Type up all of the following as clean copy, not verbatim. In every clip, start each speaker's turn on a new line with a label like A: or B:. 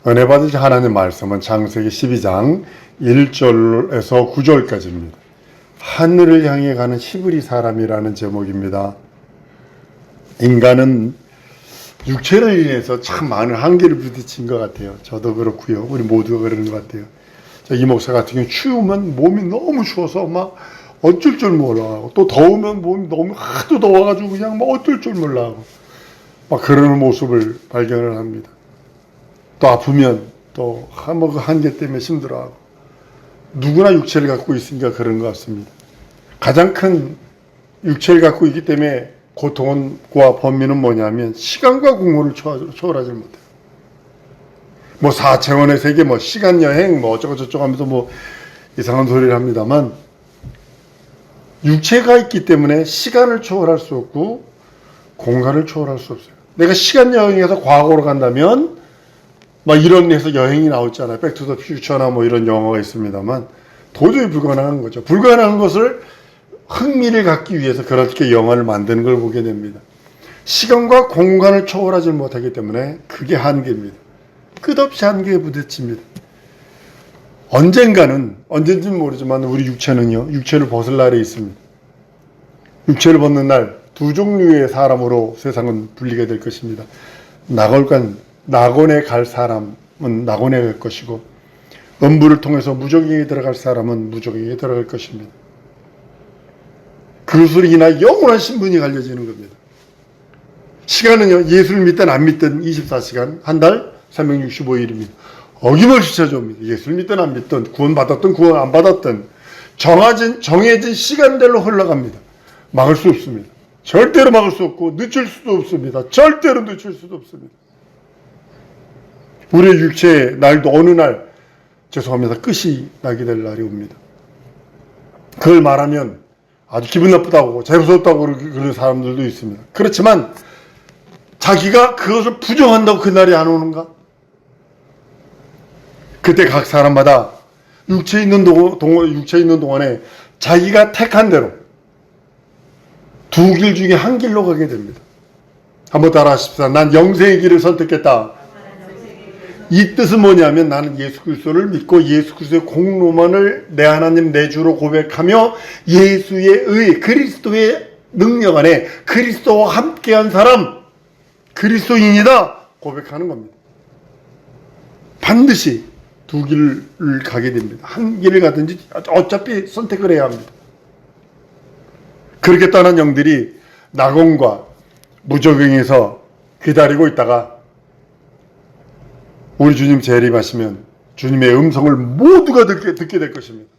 A: 은혜 받으신 하나님 말씀은 창세기 12장 1절에서 9절까지입니다. 하늘을 향해 가는 히브리 사람이라는 제목입니다. 인간은 육체를 인해서 참 많은 한계를 부딪힌 것 같아요. 저도 그렇고요. 우리 모두가 그러는 것 같아요. 이 목사 같은 경우 추우면 몸이 너무 추워서 막 어쩔 줄 몰라하고, 또 더우면 몸이 너무 하도 더워가지고 그냥 막 어쩔 줄 몰라하고 막 그러는 모습을 발견을 합니다. 또 아프면 또 그 한계 때문에 힘들어하고, 누구나 육체를 갖고 있으니까 그런 것 같습니다. 가장 큰 육체를 갖고 있기 때문에 고통과 범위는 뭐냐면 시간과 공간을 초월하지 못해요. 뭐 4차원의 세계, 뭐 시간 여행, 뭐 어쩌고 저쩌고 하면서 뭐 이상한 소리를 합니다만, 육체가 있기 때문에 시간을 초월할 수 없고 공간을 초월할 수 없어요. 내가 시간 여행에서 과거로 간다면 막 이런 데서 여행이 나오잖아요. 백투더 퓨처나 뭐 이런 영화가 있습니다만 도저히 불가능한 거죠. 불가능한 것을 흥미를 갖기 위해서 그렇게 영화를 만드는 걸 보게 됩니다. 시간과 공간을 초월하지 못하기 때문에 그게 한계입니다. 끝없이 한계에 부딪힙니다. 언젠가는, 언젠지는 모르지만 우리 육체는요, 육체를 벗을 날이 있습니다. 육체를 벗는 날 두 종류의 사람으로 세상은 분리가 될 것입니다. 낙원에 갈 사람은 낙원에 갈 것이고, 음부를 통해서 무저갱에 들어갈 사람은 무저갱에 들어갈 것입니다. 그것으로 인하여 영원한 신분이 갈려지는 겁니다. 시간은요, 예수를 믿든 안 믿든 24시간, 한 달 365일입니다. 어김없이 찾아옵니다. 예수를 믿든 안 믿든, 구원받았든 구원 안 받았든 정해진 시간대로 흘러갑니다. 막을 수 없습니다. 절대로 막을 수 없고 늦출 수도 없습니다. 절대로 늦출 수도 없습니다. 우리의 육체의 날도 어느 날, 죄송합니다, 끝이 나게 될 날이 옵니다. 그걸 말하면 아주 기분 나쁘다고, 재수없다고 그러는 사람들도 있습니다. 그렇지만 자기가 그것을 부정한다고 그날이 안 오는가? 그때 각 사람마다 육체에 있는 동안에 자기가 택한 대로 두 길 중에 한 길로 가게 됩니다. 한번 따라 하십시다. 난 영생의 길을 선택했다. 이 뜻은 뭐냐면, 나는 예수 그리스도를 믿고 예수 그리스도의 공로만을 내 하나님 내 주로 고백하며 예수의 의, 그리스도의 능력 안에 그리스도와 함께한 사람, 그리스도인이다 고백하는 겁니다. 반드시 두 길을 가게 됩니다. 한 길을 가든지 어차피 선택을 해야 합니다. 그렇게 떠난 영들이 낙원과 무저갱에서 기다리고 있다가 우리 주님 재림하시면 주님의 음성을 모두가 듣게 될 것입니다.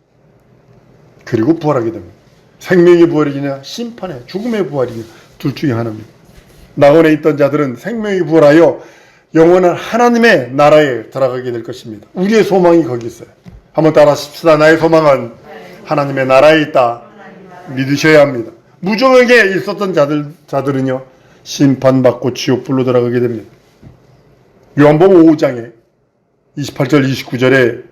A: 그리고 부활하게 됩니다. 생명의 부활이냐 심판의 죽음의 부활이냐, 둘 중에 하나입니다. 낙원에 있던 자들은 생명이 부활하여 영원한 하나님의 나라에 들어가게 될 것입니다. 우리의 소망이 거기 있어요. 한번 따라 하십시다. 나의 소망은 하나님의 나라에 있다. 믿으셔야 합니다. 무정하게 있었던 자들은요, 심판받고 지옥불로 들어가게 됩니다. 요한복음 5장에 28절 29절에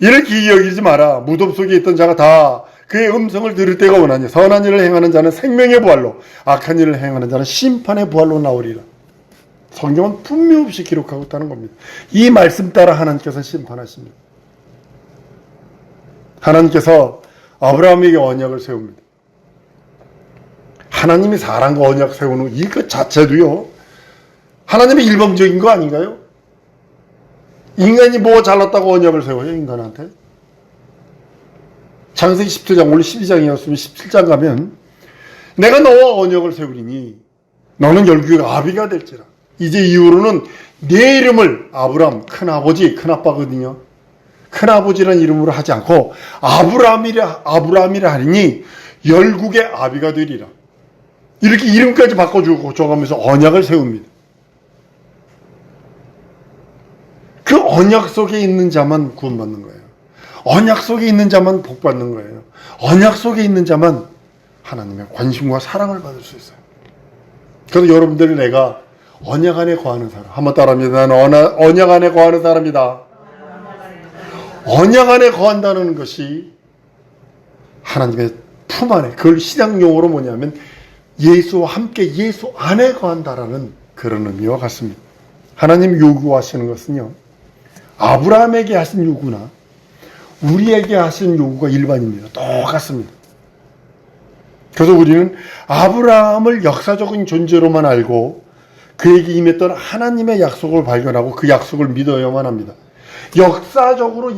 A: 이를 기이 여기지 마라. 무덤 속에 있던 자가 다 그의 음성을 들을 때가 오나니 선한 일을 행하는 자는 생명의 부활로, 악한 일을 행하는 자는 심판의 부활로 나오리라. 성경은 분명 없이 기록하고 있다는 겁니다. 이 말씀 따라 하나님께서 심판하십니다. 하나님께서 아브라함에게 언약을 세웁니다. 하나님이 사람과 언약 세우는 이것 자체도요, 하나님의 일방적인 거 아닌가요? 인간이 뭐 잘났다고 언약을 세워요, 인간한테? 창세기 17장, 원래 12장이었으면 17장 가면 내가 너와 언약을 세우리니 너는 열국의 아비가 될지라. 이제 이후로는 내 이름을 아브람, 큰아버지, 큰아빠거든요. 큰아버지라는 이름으로 하지 않고 아브라함이라 하리니 열국의 아비가 되리라. 이렇게 이름까지 바꿔주고 줘가면서 언약을 세웁니다. 그 언약 속에 있는 자만 구원받는 거예요. 언약 속에 있는 자만 복받는 거예요. 언약 속에 있는 자만 하나님의 관심과 사랑을 받을 수 있어요. 그래서 여러분들이 내가 언약 안에 거하는 사람, 한번 따라합니다. 나는 언약 안에 거하는 사람이다. 언약 안에 거한다는 것이 하나님의 품 안에, 그걸 신앙용어로 뭐냐면 예수와 함께 예수 안에 거한다라는 그런 의미와 같습니다. 하나님 요구하시는 것은요, 아브라함에게 하신 요구나 우리에게 하신 요구가 일반입니다. 똑같습니다. 그래서 우리는 아브라함을 역사적인 존재로만 알고 그에게 임했던 하나님의 약속을 발견하고 그 약속을 믿어야만 합니다. 역사적으로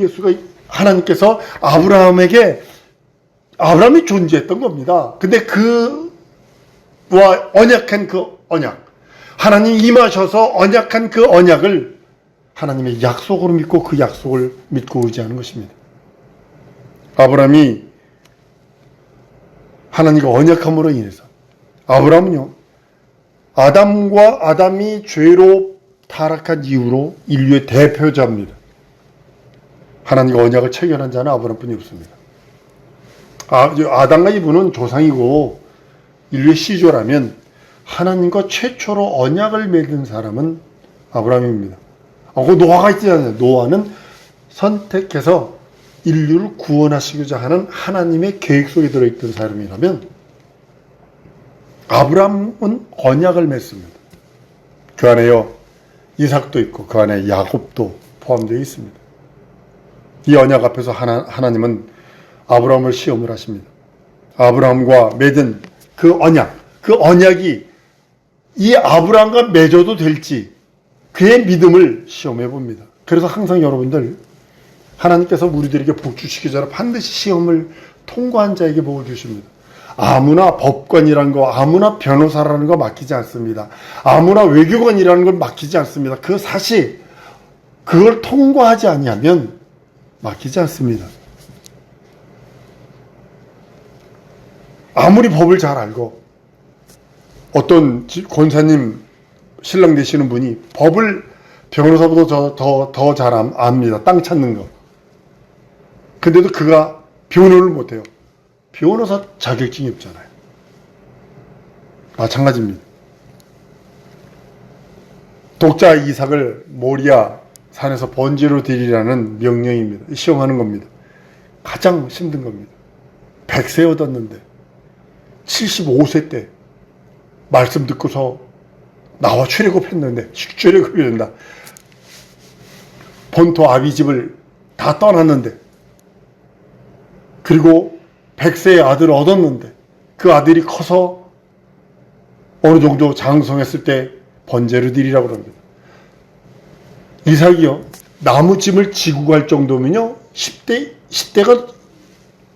A: 하나님께서 아브라함이 존재했던 겁니다. 근데 그와 언약한 그 언약, 하나님이 임하셔서 언약한 그 언약을 하나님의 약속으로 믿고 그 약속을 믿고 의지하는 것입니다. 아브라함이 하나님과 언약함으로 인해서 아브라함은요, 아담이 죄로 타락한 이후로 인류의 대표자입니다. 하나님과 언약을 체결한 자는 아브라함뿐이 없습니다. 아담과 이브는 조상이고 인류의 시조라면 하나님과 최초로 언약을 맺은 사람은 아브라함입니다. 그 노아가 있지 않아요. 노아는 선택해서 인류를 구원하시고자 하는 하나님의 계획 속에 들어있던 사람이라면 아브라함은 언약을 맺습니다. 그 안에요 이삭도 있고 그 안에 야곱도 포함되어 있습니다. 이 언약 앞에서 하나님은 아브라함을 시험을 하십니다. 아브라함과 맺은 그 언약이 이 아브라함과 맺어도 될지 그의 믿음을 시험해 봅니다. 그래서 항상 여러분들 하나님께서 우리들에게 복 주시기 전에 반드시 시험을 통과한 자에게 복을 주십니다. 아무나 법관이라는 거, 아무나 변호사라는 거 맡기지 않습니다. 아무나 외교관이라는 걸 맡기지 않습니다. 그 사실 그걸 통과하지 아니하면 맡기지 않습니다. 아무리 법을 잘 알고 어떤 권사님 신랑 되시는 분이 법을 변호사보다 더 잘 압니다. 땅 찾는 거. 근데도 그가 변호를 못해요. 변호사 자격증이 없잖아요. 마찬가지입니다. 독자 이삭을 모리아 산에서 번제로 드리라는 명령입니다. 시험하는 겁니다. 가장 힘든 겁니다. 100세 얻었는데 75세 때 말씀 듣고서 나와 출애굽했는데 출애굽이 된다. 본토 아비집을 다 떠났는데 그리고 100세의 아들을 얻었는데 그 아들이 커서 어느 정도 장성했을 때 번제를 드리라고 합니다. 이삭이요 나무짐을 지고 갈 정도면요 10대가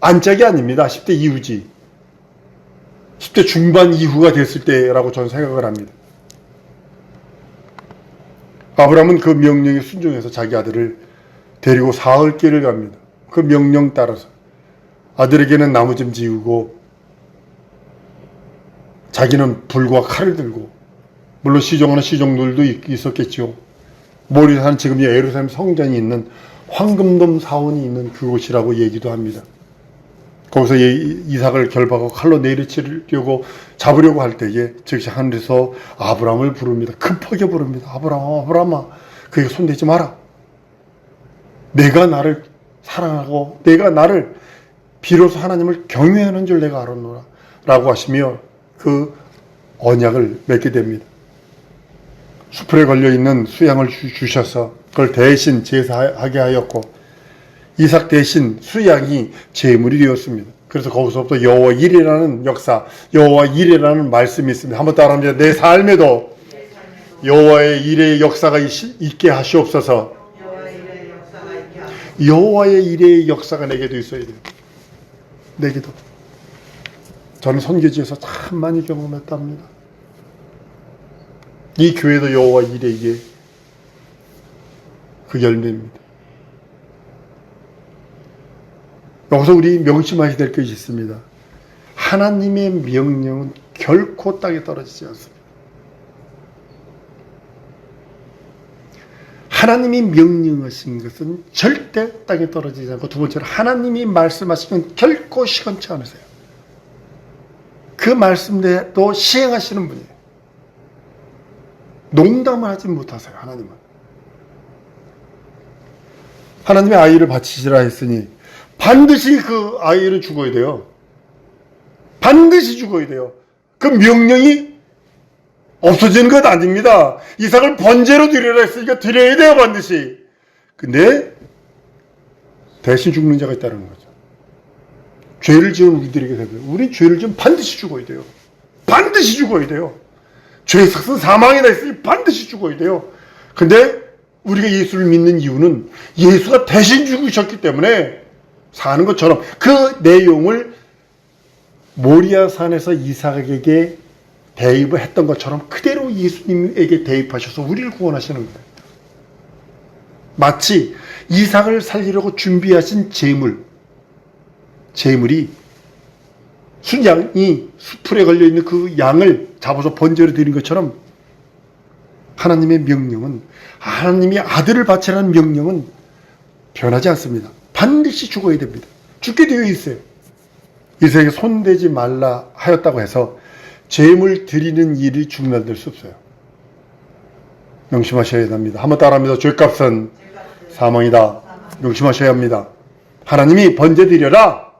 A: 안짝이 아닙니다. 10대 이후지. 10대 중반 이후가 됐을 때라고 저는 생각을 합니다. 아브라함은 그 명령에 순종해서 자기 아들을 데리고 사흘 길을 갑니다. 그 명령 따라서 아들에게는 나무짐 지우고 자기는 불과 칼을 들고, 물론 시종하는 시종들도 있었겠죠. 모리산 지금 예루살렘 성전이 있는 황금돔 사원이 있는 그곳이라고 얘기도 합니다. 거기서 이삭을 결박하고 칼로 내리치려고 잡으려고 할 때에 즉시 하늘에서 아브라함을 부릅니다. 급하게 부릅니다. 아브라함아 그에게 손대지 마라. 내가 나를 사랑하고 내가 나를 비로소 하나님을 경외하는 줄 내가 알았노라 라고 하시며 그 언약을 맺게 됩니다. 수풀에 걸려있는 수양을 주셔서 그걸 대신 제사하게 하였고 이삭 대신 수양이 제물이 되었습니다. 그래서 거기서부터 여호와 일이라는 역사, 여호와 일이라는 말씀이 있습니다. 한번 따라합니다. 내 삶에도 여호와의 일의 역사가 있게 하시옵소서. 여호와의 일의 역사가 내게도 있어야 돼요. 내게도. 저는 선교지에서 참 많이 경험했답니다. 이 교회도 여호와 일의 이게 그 열매입니다. 여기서 우리 명심하셔야 될 것이 있습니다. 하나님의 명령은 결코 땅에 떨어지지 않습니다. 하나님이 명령하신 것은 절대 땅에 떨어지지 않고, 두 번째로 하나님이 말씀하신 건 결코 시건치 않으세요. 그 말씀대로 시행하시는 분이에요. 농담을 하지 못하세요. 하나님의 아이를 바치시라 했으니 반드시 그 아이를 죽어야 돼요. 반드시 죽어야 돼요. 그 명령이 없어지는 것 아닙니다. 이삭을 번제로 드리라 했으니까 드려야 돼요. 반드시. 근데 대신 죽는 자가 있다는 거죠. 죄를 지은 우리들에게 되고요. 우린 죄를 지으면 반드시 죽어야 돼요. 반드시 죽어야 돼요. 죄의 삭은 사망이다 했으니 반드시 죽어야 돼요. 근데 우리가 예수를 믿는 이유는 예수가 대신 죽으셨기 때문에 사는 것처럼 그 내용을 모리아산에서 이삭에게 대입을 했던 것처럼 그대로 예수님에게 대입하셔서 우리를 구원하시는 거예요. 마치 이삭을 살리려고 준비하신 제물이 순양이 수풀에 걸려있는 그 양을 잡아서 번제로 드린 것처럼 하나님의 명령은, 하나님이 아들을 바치라는 명령은 변하지 않습니다. 반드시 죽어야 됩니다. 죽게 되어 있어요. 이삭에게 손대지 말라 하였다고 해서 제물 드리는 일이 중단될 수 없어요. 명심하셔야 합니다. 한번 따라합니다. 죄값은 사망이다. 명심하셔야 합니다. 하나님이 번제 드려라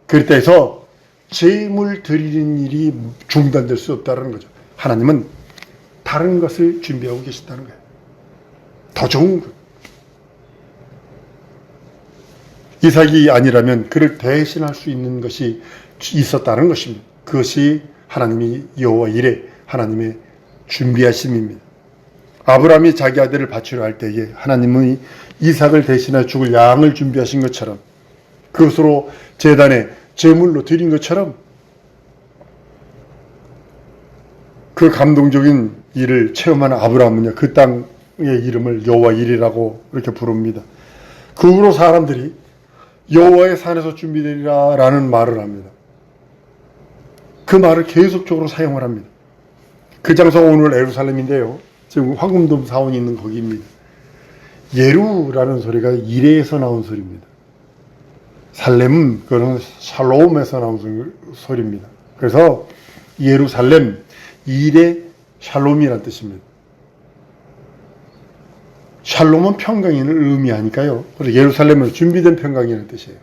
A: 그랬다 해서 제물 드리는 일이 중단될 수 없다는 거죠. 하나님은 다른 것을 준비하고 계시다는 거예요. 더 좋은 것. 이삭이 아니라면 그를 대신할 수 있는 것이 있었다는 것입니다. 그것이 하나님이 여호와 이레, 하나님의 준비하심입니다. 아브라함이 자기 아들을 바치려 할 때에 하나님은 이삭을 대신해 죽을 양을 준비하신 것처럼, 그것으로 제단에 제물로 드린 것처럼 그 감동적인 일을 체험한 아브라함은요, 그 땅의 이름을 여호와 이레라고 이렇게 부릅니다. 그 후로 사람들이 여호와의 산에서 준비되리라 라는 말을 합니다. 그 말을 계속적으로 사용을 합니다. 그 장소가 오늘 예루살렘인데요, 지금 황금돔 사원이 있는 거기입니다. 예루라는 소리가 이레에서 나온 소리입니다. 살렘은 그거는 샬롬에서 나온 소리입니다. 그래서 예루살렘, 이레, 샬롬이라는 뜻입니다. 샬롬은 평강인을 의미하니까요. 그래서 예루살렘은 준비된 평강이라는 뜻이에요.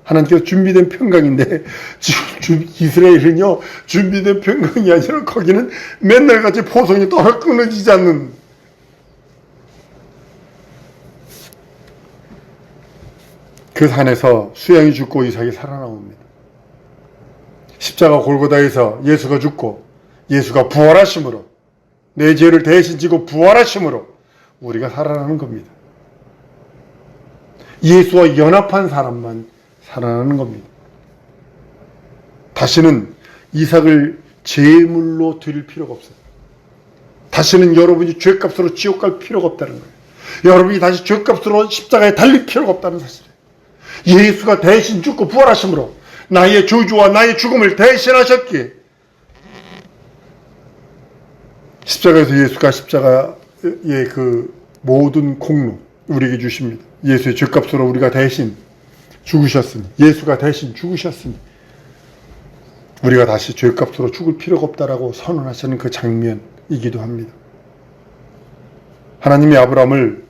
A: 하나님께서 준비된 평강인데 지금 이스라엘은요, 준비된 평강이 아니라 거기는 맨날 같이 포성이 떨어 끊어지지 않는, 그 산에서 수양이 죽고 이삭이 살아나옵니다. 십자가 골고다에서 예수가 죽고 예수가 부활하심으로, 내 죄를 대신 지고 부활하심으로 우리가 살아나는 겁니다. 예수와 연합한 사람만 살아나는 겁니다. 다시는 이삭을 제물로 드릴 필요가 없어요. 다시는 여러분이 죄값으로 지옥 갈 필요가 없다는 거예요. 여러분이 다시 죄값으로 십자가에 달릴 필요가 없다는 사실이에요. 예수가 대신 죽고 부활하심으로 나의 저주와 나의 죽음을 대신하셨기에, 십자가에서 예수가 십자가의 그 모든 공로 우리에게 주십니다. 예수의 죄값으로 우리가 대신 죽으셨으니, 예수가 대신 죽으셨으니 우리가 다시 죄값으로 죽을 필요가 없다라고 선언하시는 그 장면이기도 합니다. 하나님이 아브라함을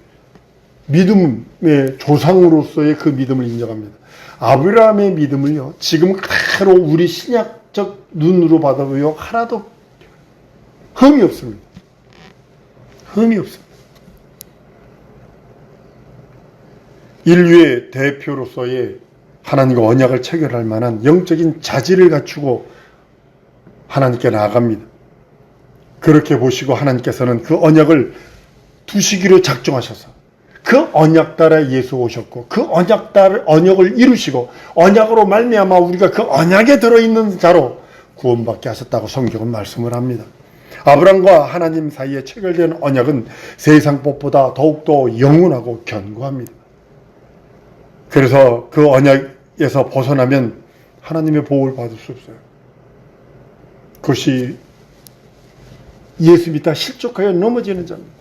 A: 믿음의 조상으로서의 그 믿음을 인정합니다. 아브라함의 믿음을요, 지금 그대로 우리 신약적 눈으로 받아보여 하나도 흠이 없습니다. 흠이 없습니다. 인류의 대표로서의 하나님과 언약을 체결할 만한 영적인 자질을 갖추고 하나님께 나아갑니다. 그렇게 보시고 하나님께서는 그 언약을 두시기로 작정하셔서 그 언약 따라 예수 오셨고, 그 언약 따라 언약을 이루시고 언약으로 말미암아 우리가 그 언약에 들어있는 자로 구원받게 하셨다고 성경은 말씀을 합니다. 아브라함과 하나님 사이에 체결된 언약은 세상 법보다 더욱더 영원하고 견고합니다. 그래서 그 언약에서 벗어나면 하나님의 보호를 받을 수 없어요. 그것이 예수 믿다 실족하여 넘어지는 자입니다.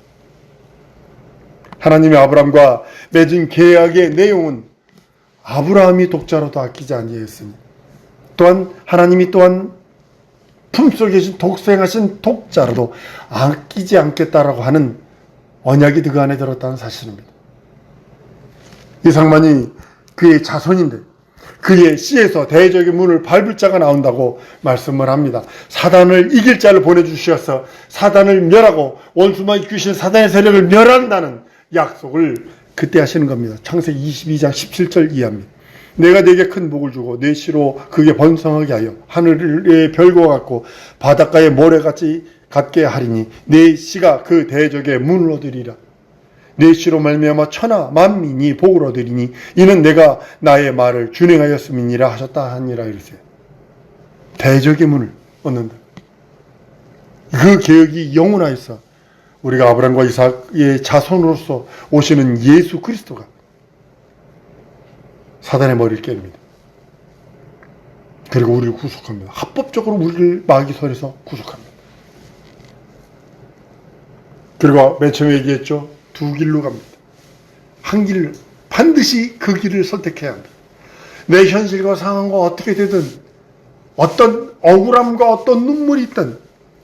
A: 하나님이 아브라함과 맺은 계약의 내용은 아브라함이 독자로도 아끼지 아니하였으니, 또한 하나님이 또한 품속에 계신 독생하신 독자로도 아끼지 않겠다라고 하는 언약이 그 안에 들었다는 사실입니다. 이삭만이 그의 자손인데 그의 씨에서 대적의 문을 밟을 자가 나온다고 말씀을 합니다. 사단을 이길 자를 보내주셔서 사단을 멸하고 원수마귀 귀신 사단의 세력을 멸한다는 약속을 그때 하시는 겁니다. 창세기 22장 17절 이하입니다. 내가 네게 큰 복을 주고 네 씨로 그게 번성하게 하여 하늘의 별과 같고 바닷가의 모래같이 같게 하리니 네 씨가 그 대적의 문을 얻으리라. 네 씨로 말미암아 천하 만민이 복을 얻으리니 이는 내가 나의 말을 준행하였음이니라 하셨다 하니라. 이랬어요. 대적의 문을 얻는다. 그 계획이 영원하였어. 우리가 아브라함과 이삭의 자손으로서 오시는 예수 그리스도가 사단의 머리를 깨릅니다. 그리고 우리를 구속합니다. 합법적으로 우리를 마귀 손에서 구속합니다. 그리고 맨 처음에 얘기했죠. 두 길로 갑니다. 한 길로 반드시 그 길을 선택해야 합니다. 내 현실과 상황과 어떻게 되든 어떤 억울함과 어떤 눈물이 있든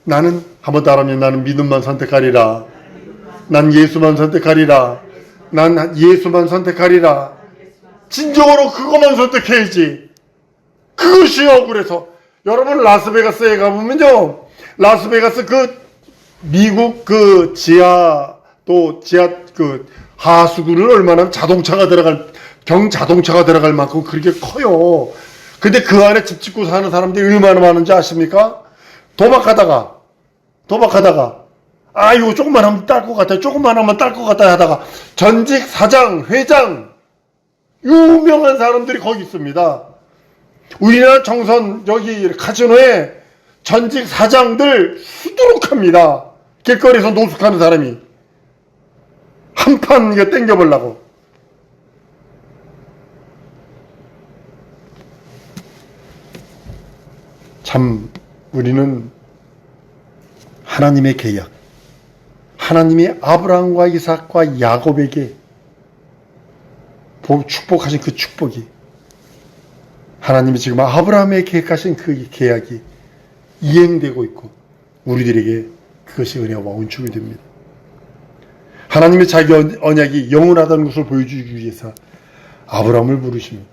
A: 나는 한번 따라하면 나는 믿음만 선택하리라. 난 예수만 선택하리라. 난 예수만 선택하리라. 진정으로 그것만 선택해야지. 그것이 억울해서. 여러분 라스베가스에 가보면요, 라스베가스 그 미국 그 지하 그 하수구를 얼마나 자동차가 들어갈 경자동차가 들어갈 만큼 그렇게 커요. 근데 그 안에 집 짓고 사는 사람들이 얼마나 많은지 아십니까? 도박하다가 이거 조금만 하면 딸 것 같아, 조금만 하면 딸 것 같아 하다가 전직 사장, 회장, 유명한 사람들이 거기 있습니다. 우리나라 정선 여기 카지노에 전직 사장들 수두룩합니다. 길거리에서 노숙하는 사람이 한 판 이거 땡겨보려고. 참 우리는 하나님의 계약, 하나님이 아브라함과 이삭과 야곱에게 축복하신 그 축복이, 하나님이 지금 아브라함에 계획하신 그 계약이 이행되고 있고 우리들에게 그것이 은혜와 은총이 됩니다. 하나님의 자기 언약이 영원하다는 것을 보여주기 위해서 아브라함을 부르십니다.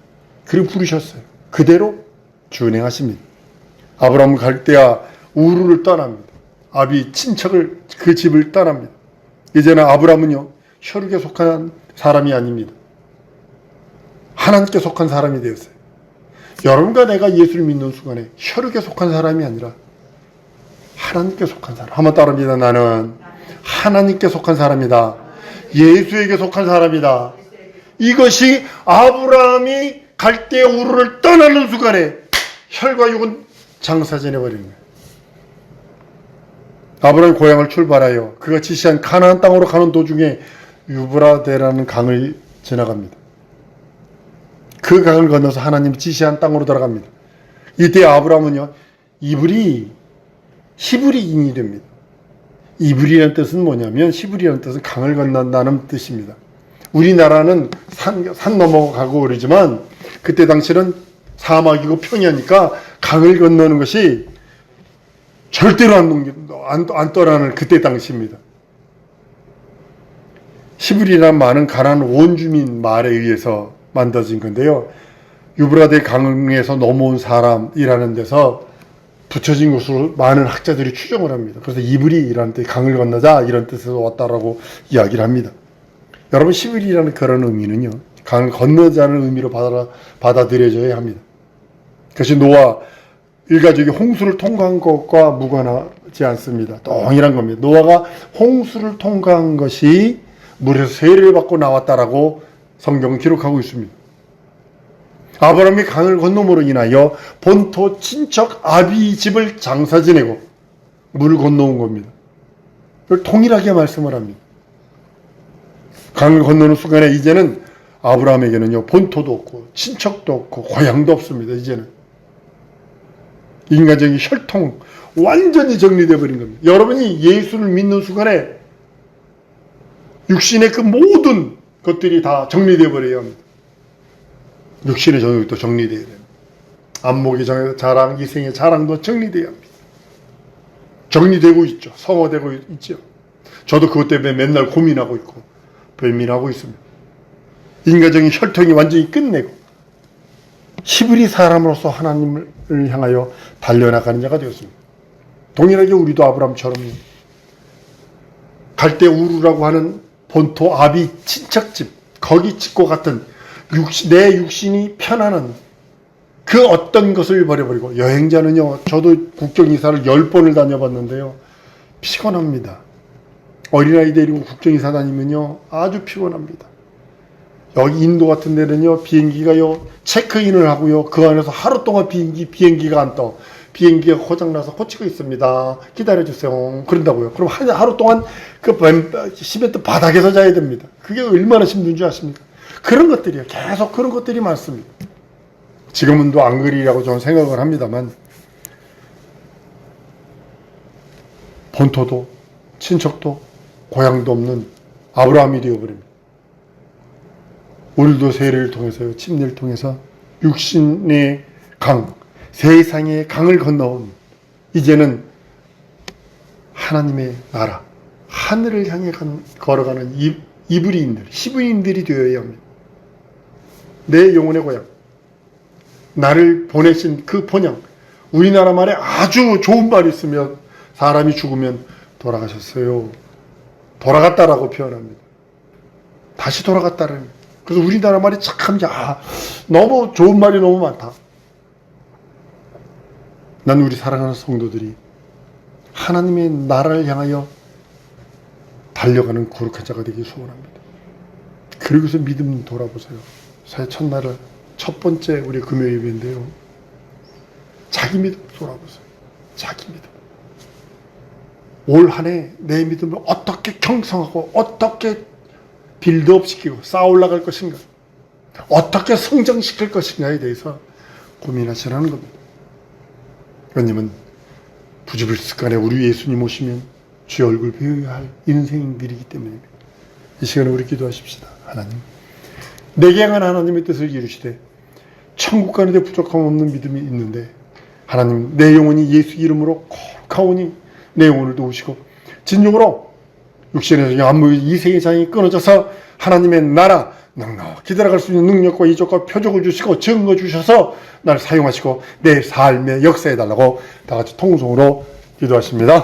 A: 그리고 부르셨어요. 그대로 준행하십니다. 아브라함은 갈대아 우르를 떠납니다. 아비 친척을 그 집을 떠납니다. 이제는 아브라함은요 혈육에 속한 사람이 아닙니다. 하나님께 속한 사람이 되었어요. 여러분과 내가 예수를 믿는 순간에 혈육에 속한 사람이 아니라 하나님께 속한 사람. 한번 따라합니다. 나는 하나님께 속한 사람이다. 예수에게 속한 사람이다. 이것이 아브라함이 갈대아 우르를 떠나는 순간에 혈과 육은 장사지내버리는 거예요. 아브라함이 고향을 출발하여 그가 지시한 가나안 땅으로 가는 도중에 유브라데라는 강을 지나갑니다. 그 강을 건너서 하나님 지시한 땅으로 들어갑니다. 이때 아브라함은요 이브리 히브리인이 됩니다. 이브리라는 뜻은 뭐냐면, 히브리라는 뜻은 강을 건넌다는 뜻입니다. 우리나라는 산 넘어가고 그러지만 그때 당시는 사막이고 평야니까 강을 건너는 것이 절대로 안 떠나는 그때 당시입니다. 히브리라는 말은 가나안 원주민 말에 의해서 만들어진 건데요. 유브라데 강에서 넘어온 사람이라는 데서 붙여진 것으로 많은 학자들이 추정을 합니다. 그래서 이브리라는 뜻, 강을 건너자 이런 뜻에서 왔다라고 이야기를 합니다. 여러분 히브리라는 그런 의미는요, 강을 건너자는 의미로 받아들여져야 합니다. 그것이 노아 일가족이 홍수를 통과한 것과 무관하지 않습니다. 동일한 겁니다. 노아가 홍수를 통과한 것이 물에서 세례를 받고 나왔다라고 성경은 기록하고 있습니다. 아브라함이 강을 건너므로 인하여 본토 친척 아비 집을 장사 지내고 물을 건너온 겁니다. 그걸 동일하게 말씀을 합니다. 강을 건너는 순간에 이제는 아브라함에게는요 본토도 없고 친척도 없고 고향도 없습니다. 이제는 인간적인 혈통 완전히 정리되어 버린 겁니다. 여러분이 예수를 믿는 순간에 육신의 그 모든 것들이 다 정리되어 버려야 합니다. 육신의 정욕도 정리되어야 됩니다. 안목의 자랑, 이생의 자랑도 정리되어야 합니다. 정리되고 있죠. 성화되고 있죠. 저도 그것 때문에 맨날 고민하고 있고 배민하고 있습니다. 인간적인 혈통이 완전히 끝내고 히브리 사람으로서 하나님을 향하여 달려나가는 자가 되었습니다. 동일하게 우리도 아브라함처럼 갈대 우르라고 하는 본토 아비 친척집 거기 집과 같은 내 육신이 편안한 그 어떤 것을 버려버리고, 여행자는요, 저도 국경이사를 10번을 다녀봤는데요, 피곤합니다. 어린아이 데리고 국경이사 다니면요 아주 피곤합니다. 여기 인도 같은 데는요 비행기가요 체크인을 하고요 그 안에서 하루 동안 비행기가 안 떠. 비행기가 고장나서 고치고 있습니다, 기다려주세요 그런다고요. 그럼 하루 동안 그 시멘트 바닥에서 자야 됩니다. 그게 얼마나 힘든 줄 아십니까? 그런 것들이요, 계속 그런 것들이 많습니다. 지금은 또 안 그리라고 저는 생각을 합니다만, 본토도 친척도 고향도 없는 아브라함이 되어버립니다. 오늘도 세례를 통해서요, 침례를 통해서 육신의 강, 세상의 강을 건너온 이제는 하나님의 나라, 하늘을 향해 걸어가는 이브리인들, 히브리인들이 되어야 합니다. 내 영혼의 고향, 나를 보내신 그 본향. 우리나라 말에 아주 좋은 말이 있으면, 사람이 죽으면 돌아가셨어요, 돌아갔다라고 표현합니다. 다시 돌아갔다라는. 그래서 우리나라 말이 참 너무 좋은 말이 너무 많다. 난 우리 사랑하는 성도들이 하나님의 나라를 향하여 달려가는 거룩한 자가 되기 소원합니다. 그러고서 믿음 돌아보세요. 새해 첫날을 첫 번째 우리 금요 예배인데요, 자기 믿음 돌아보세요. 자기 믿음. 올 한 해 내 믿음을 어떻게 경성하고 어떻게 빌드업 시키고 쌓아 올라갈 것인가, 어떻게 성장시킬 것인가에 대해서 고민하시라는 겁니다. 왜냐면 부지불식간에 우리 예수님 오시면 주의 얼굴 배워야 할 인생들이기 때문입니다. 이 시간에 우리 기도하십시다. 하나님, 내게 향한 하나님의 뜻을 이루시되 천국 가는데 부족함 없는 믿음이 있는데, 하나님, 내 영혼이 예수 이름으로 거룩하오니 내 영혼을 도우시고, 진정으로 육신에서 안무의 이생의 장이 끊어져서 하나님의 나라 넉넉히 들어갈 수 있는 능력과 이적과 표적을 주시고 증거 주셔서 날 사용하시고 내 삶의 역사해 달라고 다 같이 통성으로 기도하십니다.